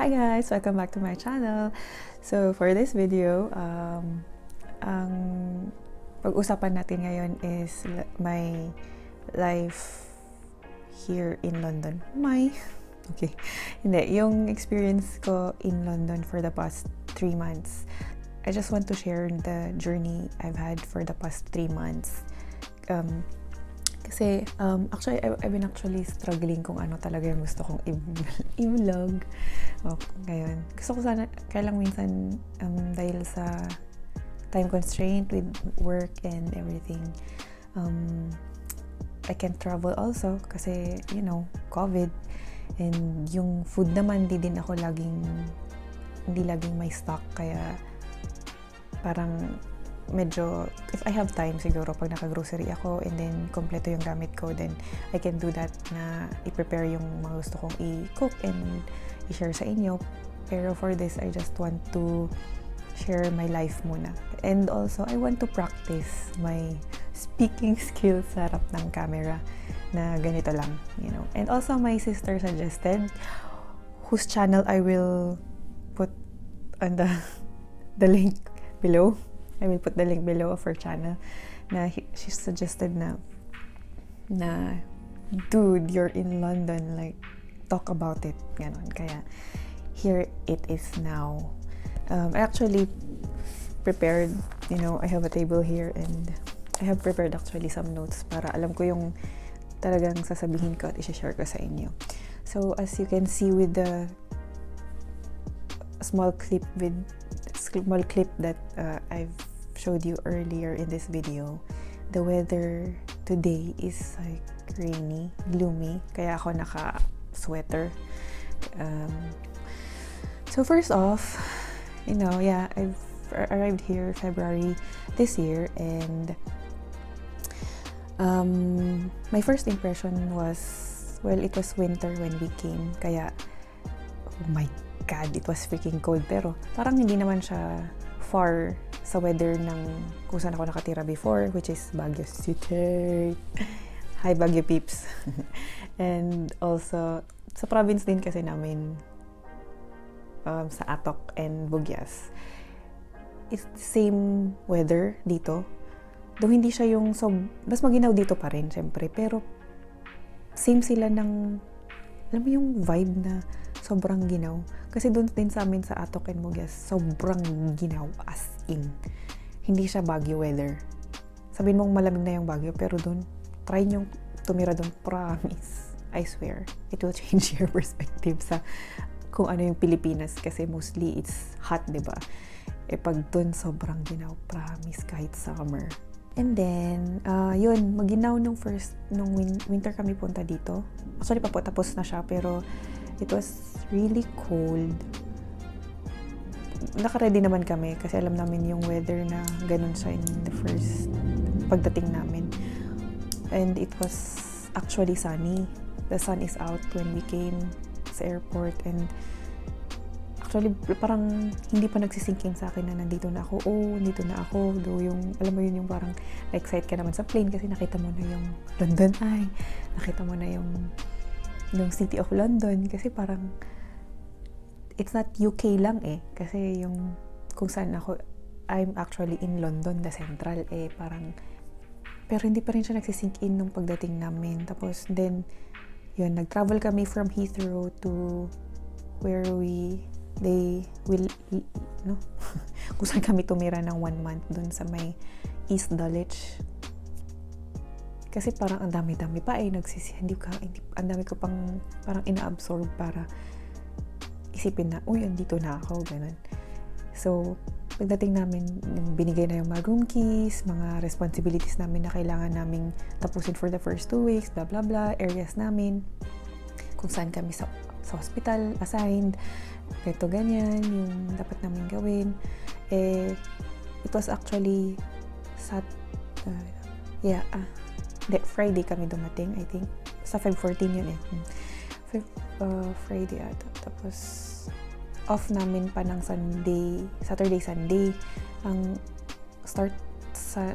Hi guys! Welcome back to my channel. So for this video, ang pag-usapan natin ngayon is my life here in London. Okay. Hindi, yung experience ko in London for the past 3 months. I just want to share the journey I've had for the past 3 months. Kasi, actually, I've been actually struggling kung ano talaga yung gusto kong i-vlog. Ngayon. Gusto ko sana, kaya lang minsan, dahil sa time constraint with work and everything, I can't travel also kasi, COVID. And yung food naman, hindi laging may stock. Kaya, parang, medyo, if I have time siguro pag naka-grocery ako and then kompleto yung gamit ko, then I can do that na i-prepare yung mga gusto kong i-cook and i-share sa inyo. Pero for this, I just want to share my life muna. And also, I want to practice my speaking skills sa harap ng camera na ganito lang, And also, my sister suggested, whose channel I will put on the link below. I will put the link below of her channel. She suggested na dude, you're in London, like, talk about it. Ganon. Kaya, here it is now. I actually prepared, I have a table here and I have prepared actually some notes para alam ko yung talagang sasabihin ko at i-share ko sa inyo. So, as you can see with the small clip that I've showed you earlier in this video, the weather today is like rainy, gloomy, kaya ako naka-sweater. So first off, I've arrived here February this year, and my first impression was, it was winter when we came, kaya, oh my God, it was freaking cold, pero parang hindi naman siya far sa weather ng kung saan ako nakatira before, which is Baguio City. Hi, Baguio peeps. And also, sa province din kasi namin, sa Atok and Bugyas, it's the same weather dito. Though hindi siya yung, mas maginaw dito pa rin, syempre. Pero, same sila ng, alam mo yung vibe na sobrang ginaw. Kasi doon din sa amin sa Atok and Bugyas, sobrang ginaw, as in. Hindi siya Baguio weather. Sabihin mong malamig na yung Baguio, pero doon, try nyo tumira doon, promise. I swear, it will change your perspective sa kung ano yung Pilipinas. Kasi mostly, it's hot, diba? Pag doon, sobrang ginaw, promise, kahit summer. And then, maginaw nung winter kami punta dito. Actually, tapos na siya, pero it was really cold. Naka-ready naman kami kasi alam namin yung weather na ganun siya in the first pagdating namin. And it was actually sunny. The sun is out when we came sa airport, and actually parang hindi pa nagsisinkin sa akin na nandito na ako. Nandito na ako. Though yung, alam mo yun, yung parang excited ka naman sa plane kasi nakita mo na yung London Eye. Nakita mo na yung City of London, kasi parang it's not UK lang kasi yung kung saan ako, I'm actually in London, the central parang, pero hindi pa rin siya nagsisink in nung pagdating namin. Tapos then nag-travel kami from Heathrow to where they will kung saan kami tumira ng 1 month dun sa may East Dulwich. Kasi parang ang dami-dami pa ang dami ko pang parang ina-absorb para isipin na, andito na ako, ganun. So, pagdating namin, binigay na yung mga room keys, mga responsibilities namin na kailangan naming tapusin for the first 2 weeks, blah blah blah, areas namin, kung saan kami sa hospital assigned, ganito ganyan, yung dapat namin gawin. It was actually Friday kami dumating, I think. Sa Feb 14 yun Friday ata. Tapos, off namin pa ng Saturday, Sunday. Ang start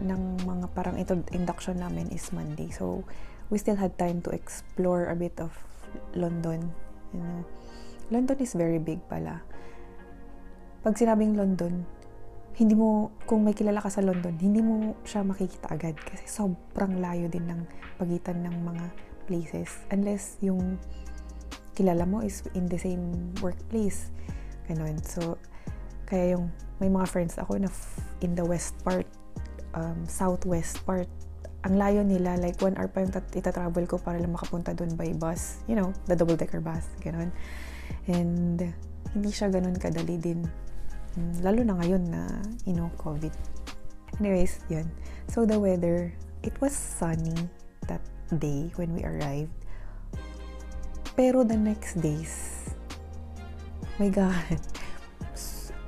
ng mga parang induction namin is Monday. So, we still had time to explore a bit of London, London is very big pala. Pag sinabing London, kung may kilala ka sa London, hindi mo siya makikita agad kasi sobrang layo din ng pagitan ng mga places. Unless yung kilala mo is in the same workplace. Ganon. So, kaya yung may mga friends ako na in the west part, southwest part, ang layo nila, like 1 hour pa yung itatravel ko para lang makapunta doon by bus. You know, the double-decker bus. Ganon. And hindi siya ganon kadali din. Lalo na ngayon na, COVID. Anyways, yun. So, the weather, it was sunny that day when we arrived. Pero the next days, my God,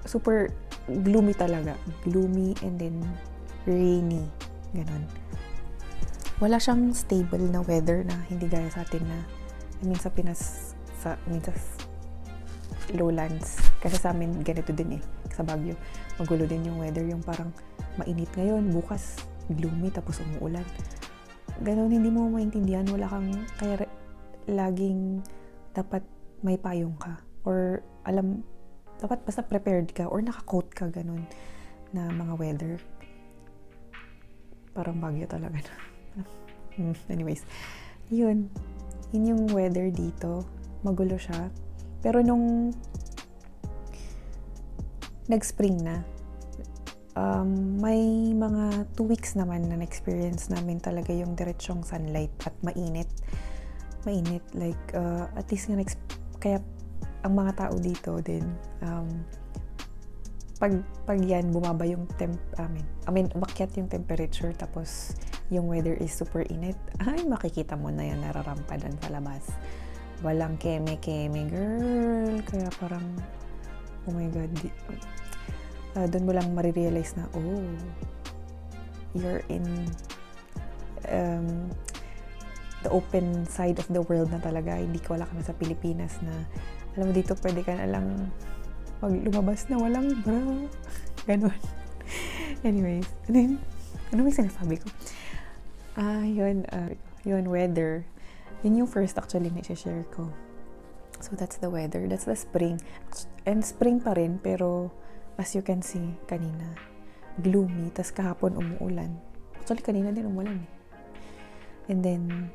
super gloomy talaga. Gloomy and then rainy. Ganon. Wala siyang stable na weather na hindi gaya sa atin na, sa Pinas, sa lowlands. Kasi sa amin, ganito din sa Baguio. Magulo din yung weather, yung parang mainit ngayon, bukas gloomy, tapos umuulan. Ganon, hindi mo maintindihan, wala kang, kaya laging dapat may payong ka. Or dapat basta prepared ka, or naka-coat ka, ganon, na mga weather. Parang Baguio talaga na. Anyways, yun yung weather dito. Magulo siya. Pero nung nag-spring na, may mga 2 weeks naman na na-experience namin talaga yung diretsong sunlight at mainit. Like, at least nga kaya ang mga tao dito din, pag yan, bumaba yung umakyat yung temperature, tapos yung weather is super init, ay, makikita mo na yan, nararampadan sa labas. Walang keme-keme, girl. Kaya parang, oh my God, doon mo lang marirealize na, you're in the open side of the world na talaga. Hindi ka, wala ka na sa Pilipinas na, alam mo dito, pwede ka na lang lumabas na walang bra. Ganon. Anyways, ano may sinasabi ko? Yun, weather. Yun yung first actually na i-share ko. So, that's the weather. That's the spring. And spring pa rin, pero as you can see, kanina, gloomy. Tas kahapon, umuulan. Actually, kanina din umulan And then,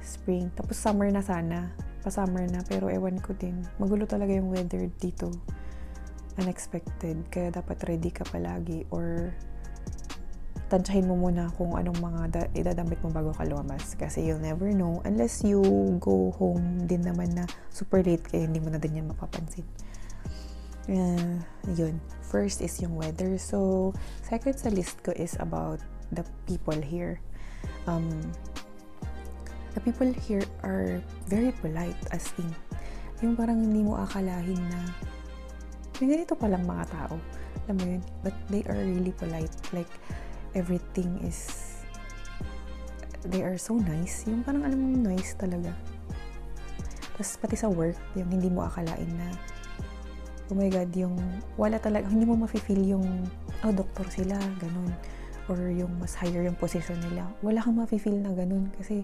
spring. Tapos summer na sana. Pa-summer na, pero ewan ko din. Magulo talaga yung weather dito. Unexpected. Kaya dapat ready ka palagi. Or tansyahin mo muna kung anong mga idadamit mo bago ka lumabas. Kasi you'll never know. Unless you go home din naman na super late, kaya hindi mo na din yan mapapansin. Yun. First is yung weather. So, second sa list ko is about the people here. The people here are very polite, as in, yung parang hindi mo akalahin na may ganito palang mga tao. Alam mo yun? But they are really polite. Like, everything is, they are so nice. Yung parang alam mo, nice talaga. Tapos pati sa work, yung hindi mo akalain na, oh my God, yung wala talaga, hindi mo mafe-feel yung, doktor sila, ganun. Or yung mas higher yung position nila. Wala kang mafe-feel na ganun. Kasi,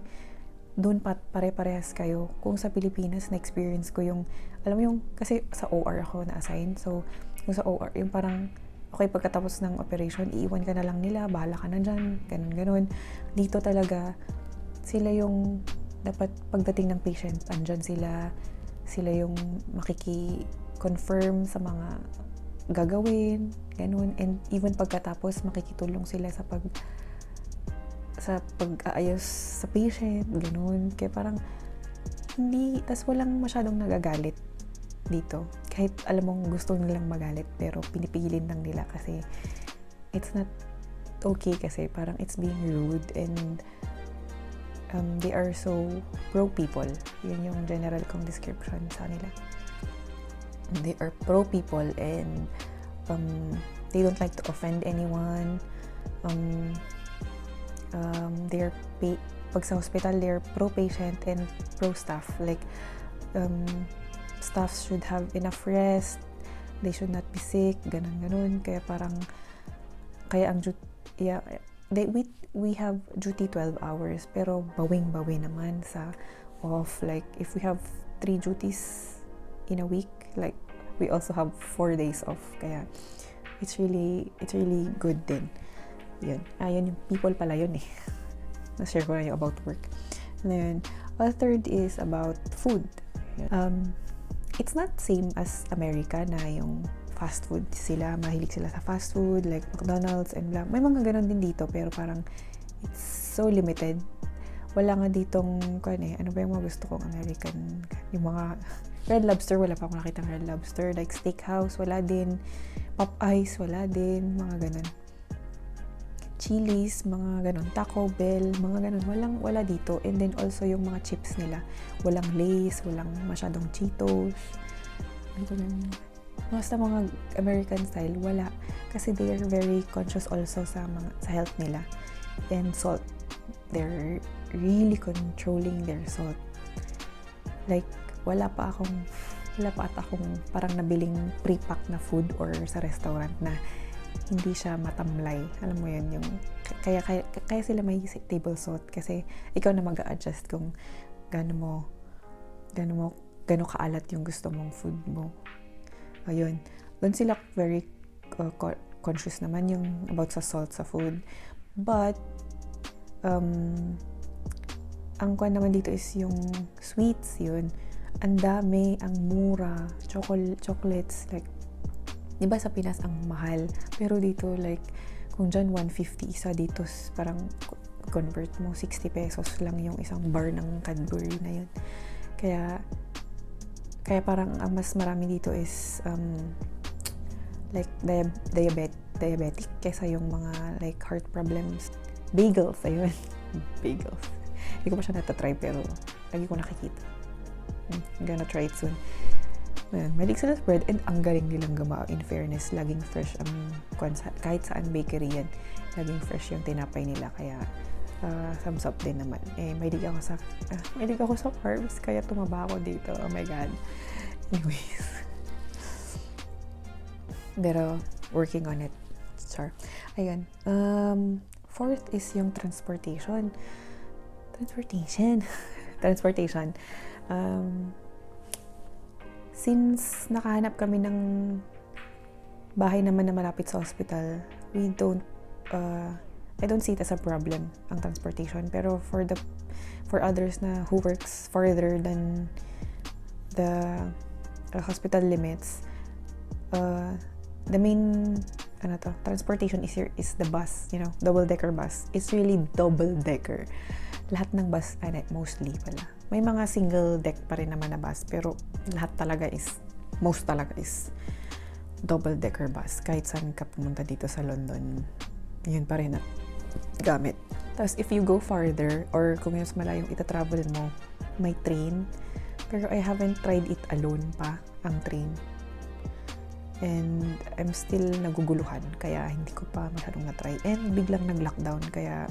doon pare-parehas kayo. Kung sa Pilipinas, na-experience ko yung, alam mo yung, kasi sa OR ako na-assign. So, yung sa OR, yung parang, okay, pagkatapos ng operation, iiwan ka na lang nila, bahala ka na dyan, ganun. Dito talaga, sila yung, dapat pagdating ng patient, andyan sila yung makiki-confirm sa mga gagawin, ganun. And even pagkatapos, makikitulong sila sa pag-aayos sa patient, ganun. Kaya parang, tas walang masyadong nagagalit dito. Kahit alam mong gusto nilang magalit, pero pinipigilin lang nila kasi it's not okay kasi parang it's being rude and they are so pro people. Yun yung general kong description sa nila. They are pro people and they don't like to offend anyone. They're pag sa hospital, they're pro-patient and pro-staff. Like, staff should have enough rest, they should not be sick, ganun. Kaya ang we have duty 12 hours, pero bawing-bawi naman sa off. Like, if we have 3 duties in a week, like, we also have 4 days off. Kaya, it's really good din. Yun. Yun yung people pala yun eh. Na-share ko na yung about work. And then, a third is about food. It's not same as America na yung fast food sila, mahilig sila sa fast food, like McDonald's and blah. May mga ganun din dito, pero parang it's so limited. Wala nga ditong, ano ba yung mga gusto kong American, yung mga Red Lobster, wala pa akong nakita ng Red Lobster, like Steakhouse, wala din, Popeyes, wala din, mga ganun. Chili's, mga ganun, Taco Bell, mga ganun, wala dito. And then also yung mga chips nila, walang Lay's, walang masyadong Cheetos. Basta mga American style, wala. Kasi they are very conscious also sa health nila. And salt, they're really controlling their salt. Like, wala pa at akong parang nabiling pre-pack na food or sa restaurant na hindi siya matamlay. Alam mo yun, yung kaya sila may table salt kasi ikaw na mag-a-adjust kung gaano kaalat yung gusto mong food mo. Ayun. Doon sila very conscious naman yung about sa salt sa food. But ang kuwan naman dito is yung sweets, yun. Ang dami, ang mura, chocolates, like, di ba sa Pinas ang mahal? Pero dito, like, kung dyan 150 isa dito, parang convert mo, 60 pesos lang yung isang bar ng Cadbury na yun. Kaya parang ang mas marami dito is, like, diabetic kesa yung mga, like, heart problems. Bagels, ayun. Bagels. Hindi ko pa siya natatry, pero lagi ko nakikita. I'm gonna try it soon. Mahilig sila sa bread, and ang galing nilang gumawa. In fairness, laging fresh ang kahit saan bakery yan. Laging fresh yung tinapay nila, kaya thumbs up din naman. Mahilig ako sa carbs, kaya tumaba ako dito. Oh my God. Anyways. Pero, working on it. Sure. Ayun. Fourth is yung transportation. Since nakahanap kami ng bahay naman na malapit sa hospital, I don't see it as a problem ang transportation. Pero for others na who works farther than the hospital limits, the main transportation is the bus, double-decker bus. It's really double-decker. Lahat ng bus, mostly pala. May mga single deck pa rin naman na bus, pero most talaga is double-decker bus. Kahit saan ka pumunta dito sa London, yun pa rin na gamit. Tapos if you go farther, or kung yung malayong itatravel mo, may train. Pero I haven't tried it alone pa, ang train. And I'm still naguguluhan, kaya hindi ko pa masyadong na-try. And biglang nag-lockdown, kaya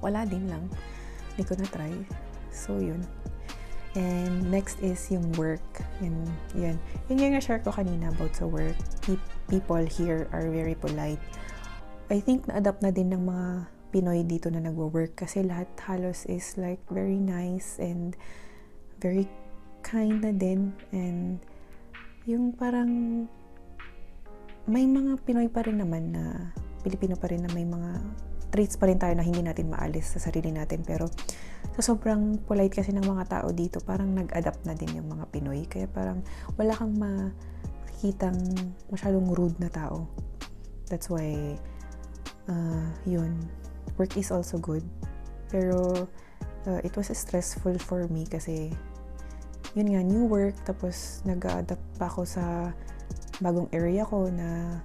wala din lang. Hindi ko na-try. So, yun. And next is yung work. Yun yung na-share ko kanina about sa work. People here are very polite. I think na-adapt na din ng mga Pinoy dito na nagwo-work kasi lahat halos is like very nice and very kind na din. And yung parang may mga Pinoy pa rin naman na Pilipino pa rin na may mga traits pa rin tayo na hindi natin maalis sa sarili natin, pero sa sobrang polite kasi ng mga tao dito, parang nag-adapt na din yung mga Pinoy, kaya parang wala kang makikitang masyadong rude na tao. That's why work is also good, pero it was stressful for me kasi yun nga, new work, tapos nag-adapt pa ako sa bagong area ko na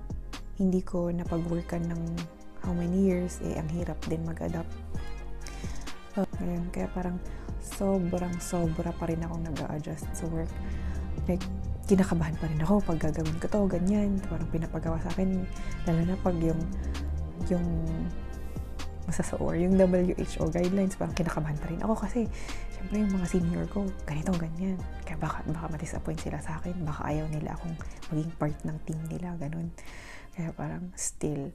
hindi ko napag-workan ng how many years, ang hirap din mag-adapt. Ngayon, kaya parang sobra pa rin akong nag-a-adjust sa work. Like, kinakabahan pa rin ako pag gagawin ko to, ganyan. Parang pinapagawa sa akin, lalo na pag yung or yung WHO guidelines, parang kinakabahan pa rin ako kasi syempre yung mga senior ko, ganito, ganyan. Kaya baka ma-disappoint sila sa akin, baka ayaw nila akong maging part ng team nila, ganun. Kaya parang still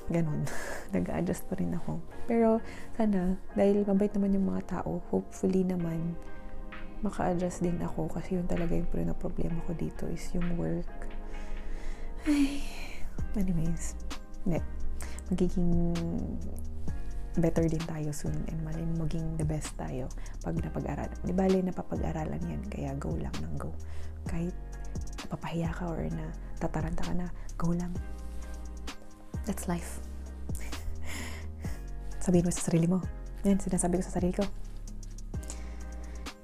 ganun. Nag-a-adjust pa rin ako. Pero sana, dahil mabait naman yung mga tao, hopefully naman, maka-adjust din ako kasi yun talaga yung problema ko dito is yung work. Ay, anyways, magiging better din tayo soon and maging the best tayo pag napag-aralan. Di bale, napapag-aralan yan, kaya go lang ng go. Kahit napapahiya ka or na tataranta ka na, go lang. That's life. Sabihin mo sa sarili mo. Yan, sinasabi ko sa sarili ko.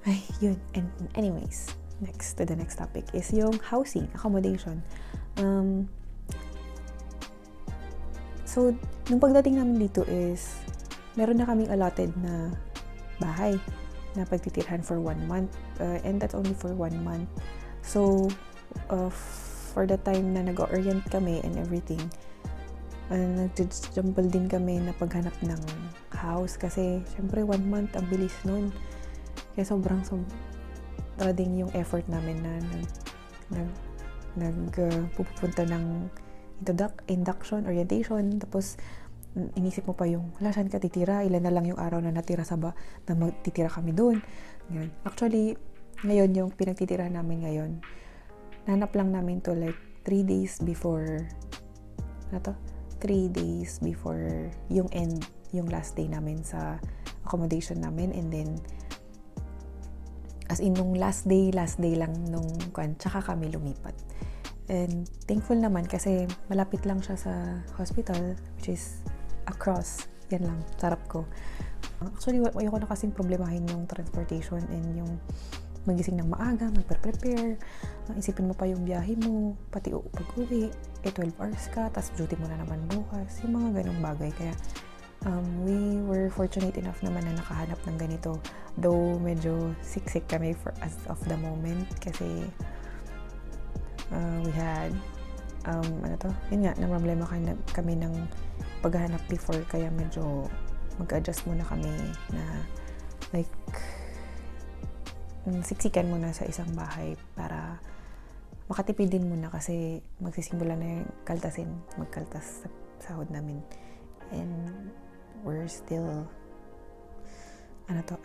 Ay, yun. And anyways, next to the next topic is yung housing, accommodation. So, nung pagdating namin dito is, meron na kaming allotted na bahay na pagtitirhan for 1 month. And that's only for 1 month. So, for the time na nag-orient kami and everything, nag-jumble din kami na paghanap ng house kasi syempre 1 month, ang bilis nun. Kaya sobrang din yung effort namin na pupunta ng induction, orientation, tapos inisip mo pa yung, saan ka titira? Ilan na lang yung araw na natira na magtitira kami doon. Ganyan. Actually, ngayon yung pinagtitira namin ngayon, nanap lang namin to like 3 days before 3 days before yung last day namin sa accommodation namin, and then as in nung last day lang nung tsaka kami lumipat. And thankful naman kasi malapit lang siya sa hospital, which is across. Yan lang, sarap ko. Actually, ayoko na kasing problemahin yung transportation and yung magising ng maaga, magprepare, isipin mo pa yung biyahe mo, pati pag-uwi, 12 hours ka, tas duty mo na naman bukas, yung mga ganong bagay. Kaya we were fortunate enough naman na nakahanap ng ganito. Though medyo siksik kami as of the moment kasi we had yun nga, na problema kami ng paghahanap before, kaya medyo mag-adjust muna kami na like siksikan muna sa isang bahay para makatipid din muna kasi magsisimula na yung magkaltas sa sahod namin, and we're still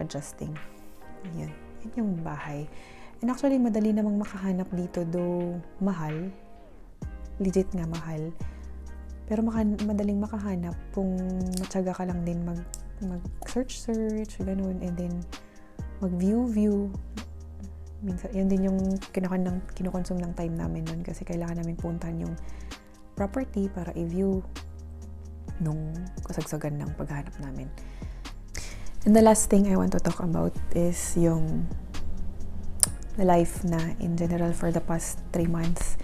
adjusting. Yun yung bahay. And actually, madali namang makahanap dito, though mahal. Legit nga mahal. Pero madaling makahanap kung matyaga ka lang din mag-search, ganun, and then mag-view. Minsan, yan din yung kinukonsume ng time namin nun kasi kailangan namin puntahan yung property para i-view nung kasagsagan ng paghahanap namin. And the last thing I want to talk about is yung the life na in general for the past 3 months.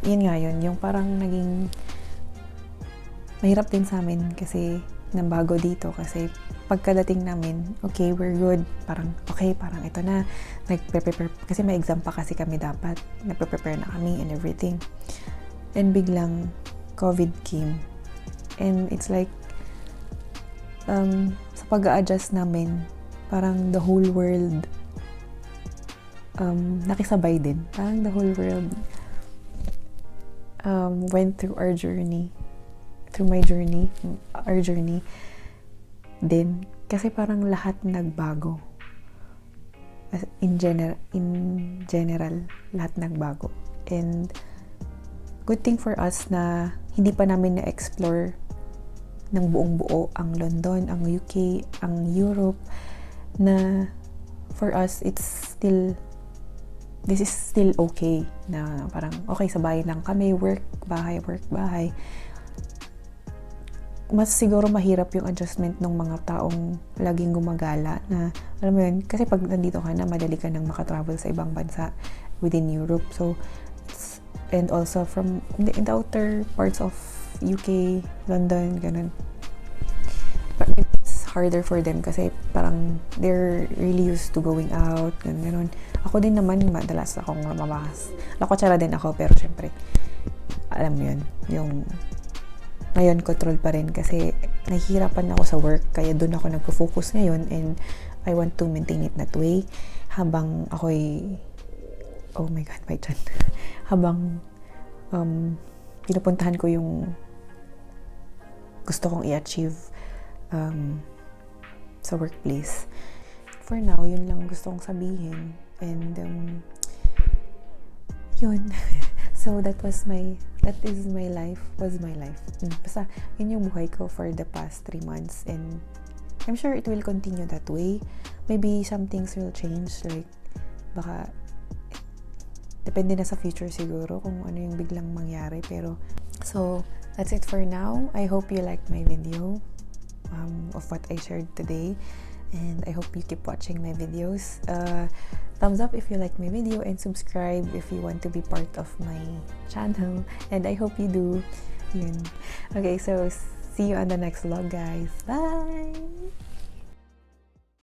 Yun nga yun, yung parang naging mahirap din sa amin kasi nang bago dito kasi pagkadating namin, okay, we're good. Parang ito na. Nag-prepare kasi may exam pa kasi kami dapat. Nag-prepare na kami and everything. And biglang COVID came. And it's like sa pag-a-adjust namin, parang the whole world nakisabay din. Parang the whole world went through our journey. Our journey din. Kasi parang lahat nagbago. In general, lahat nagbago. And good thing for us na hindi pa namin na-explore ng buong buo ang London, ang UK, ang Europe, na for us, this is still okay. Na parang, okay, sa bahay lang kami, work, bahay. Mas siguro mahirap yung adjustment ng mga taong laging gumagala na, alam mo yun, kasi pag nandito ka na, madali ka nang makatravel sa ibang bansa within Europe. So, and also from in the outer parts of UK, London, ganun. But it's harder for them kasi parang they're really used to going out, ganun. Ako din naman, madalas akong lumabas. Lakotsara din ako, pero syempre, alam mo yun, yung ngayon, control pa rin kasi nahihirapan ako sa work, kaya doon ako nagpo-focus ngayon and I want to maintain it that way habang ako'y oh my God, my chan. Habang pinupuntahan ko yung gusto kong i-achieve sa workplace. For now, yun lang gusto kong sabihin. And yun. So that is my life. Basta yun yung buhay ko for the past 3 months, and I'm sure it will continue that way. Maybe some things will change, like baka depende na sa future siguro kung ano yung biglang mangyari. Pero so that's it for now. I hope you liked my video of what I shared today, and I hope you keep watching my videos. Thumbs up if you like my video, and subscribe if you want to be part of my channel, and I hope you do. Yun. Okay, so see you on the next vlog, guys. Bye!